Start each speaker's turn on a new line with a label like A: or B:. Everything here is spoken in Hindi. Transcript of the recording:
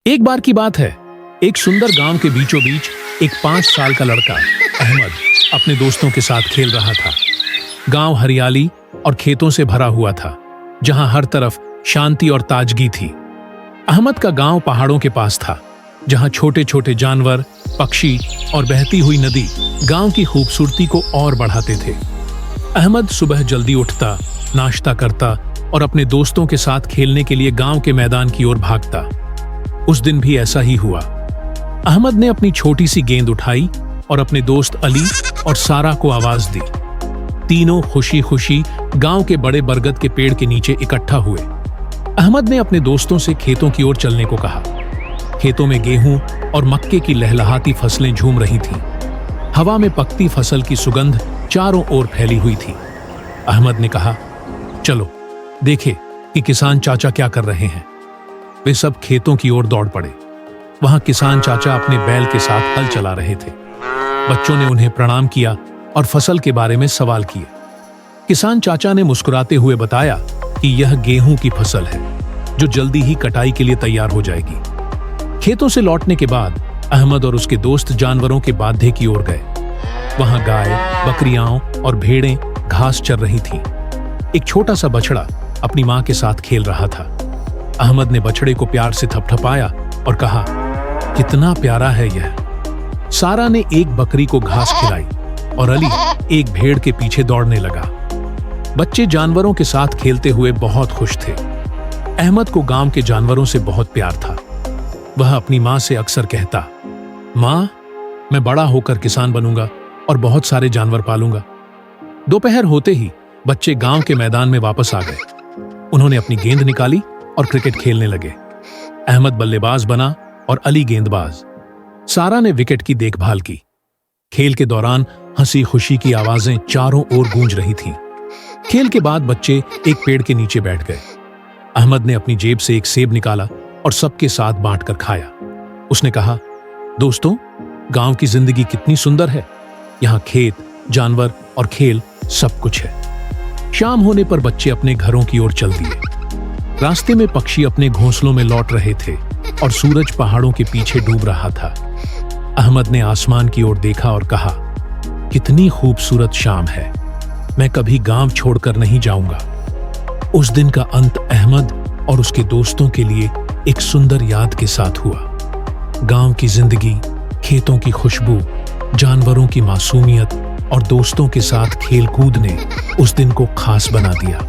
A: एक बार की बात है, एक सुंदर गांव के बीचों बीच एक 5 साल का लड़का अहमद अपने दोस्तों के साथ खेल रहा था। गांव हरियाली और खेतों से भरा हुआ था, जहां हर तरफ शांति और ताजगी थी। अहमद का गांव पहाड़ों के पास था, जहां छोटे छोटे जानवर, पक्षी और बहती हुई नदी गांव की खूबसूरती को और बढ़ाते थे। अहमद सुबह जल्दी उठता, नाश्ता करता और अपने दोस्तों के साथ खेलने के लिए गांव के मैदान की ओर भागता। उस दिन भी ऐसा ही हुआ। अहमद ने अपनी छोटी सी गेंद उठाई और अपने दोस्त अली और सारा को आवाज दी। तीनों खुशी खुशी गांव के बड़े बरगद के पेड़ के नीचे इकट्ठा हुए। अहमद ने अपने दोस्तों से खेतों की ओर चलने को कहा। खेतों में गेहूं और मक्के की लहलहाती फसलें झूम रही थीं। हवा में पकती फसल की सुगंध चारों ओर फैली हुई थी। अहमद ने कहा, चलो देखें कि किसान चाचा क्या कर रहे हैं। वे सब खेतों की ओर दौड़ पड़े। वहां किसान चाचा अपने बैल के साथ हल चला रहे थे। बच्चों ने उन्हें प्रणाम किया और फसल के बारे में सवाल किए। किसान चाचा ने मुस्कुराते हुए बताया कि यह गेहूं की फसल है, जो जल्दी ही कटाई के लिए तैयार हो जाएगी। खेतों से लौटने के बाद अहमद और उसके दोस्त जानवरों के बाधे की ओर गए। वहां गाय, बकरियां और भेड़ें घास चर रही थीं। एक छोटा सा बछड़ा अपनी मां के साथ खेल रहा था। अहमद ने बछड़े को प्यार से थपथपाया और कहा, कितना प्यारा है यह। सारा ने एक बकरी को घास खिलाई और अली एक भेड़ के पीछे दौड़ने लगा। बच्चे जानवरों के साथ खेलते हुए बहुत खुश थे। अहमद को गांव के जानवरों से बहुत प्यार था। वह अपनी मां से अक्सर कहता, मां, मैं बड़ा होकर किसान बनूंगा और बहुत सारे जानवर पालूंगा। दोपहर होते ही बच्चे गांव के मैदान में वापस आ गए। उन्होंने अपनी गेंद निकाली और क्रिकेट खेलने लगे। अहमद बल्लेबाज बना और अली गेंदबाज। सारा ने विकेट की देखभाल की। खेल के दौरान हंसी खुशी की आवाजें चारों ओर गूंज रही थीं। खेल के बाद बच्चे एक पेड़ के नीचे बैठ गए। अहमद ने अपनी जेब से एक सेब निकाला और सबके साथ बांटकर खाया। उसने कहा, दोस्तों, गांव की जिंदगी कितनी सुंदर है। यहां खेत, जानवर और खेल सब कुछ है। शाम होने पर बच्चे अपने घरों की ओर चल दिए। रास्ते में पक्षी अपने घोंसलों में लौट रहे थे और सूरज पहाड़ों के पीछे डूब रहा था। अहमद ने आसमान की ओर देखा और कहा, कितनी खूबसूरत शाम है। मैं कभी गांव छोड़कर नहीं जाऊंगा। उस दिन का अंत अहमद और उसके दोस्तों के लिए एक सुंदर याद के साथ हुआ। गांव की जिंदगी, खेतों की खुशबू, जानवरों की मासूमियत और दोस्तों के साथ खेल कूद ने उस दिन को खास बना दिया।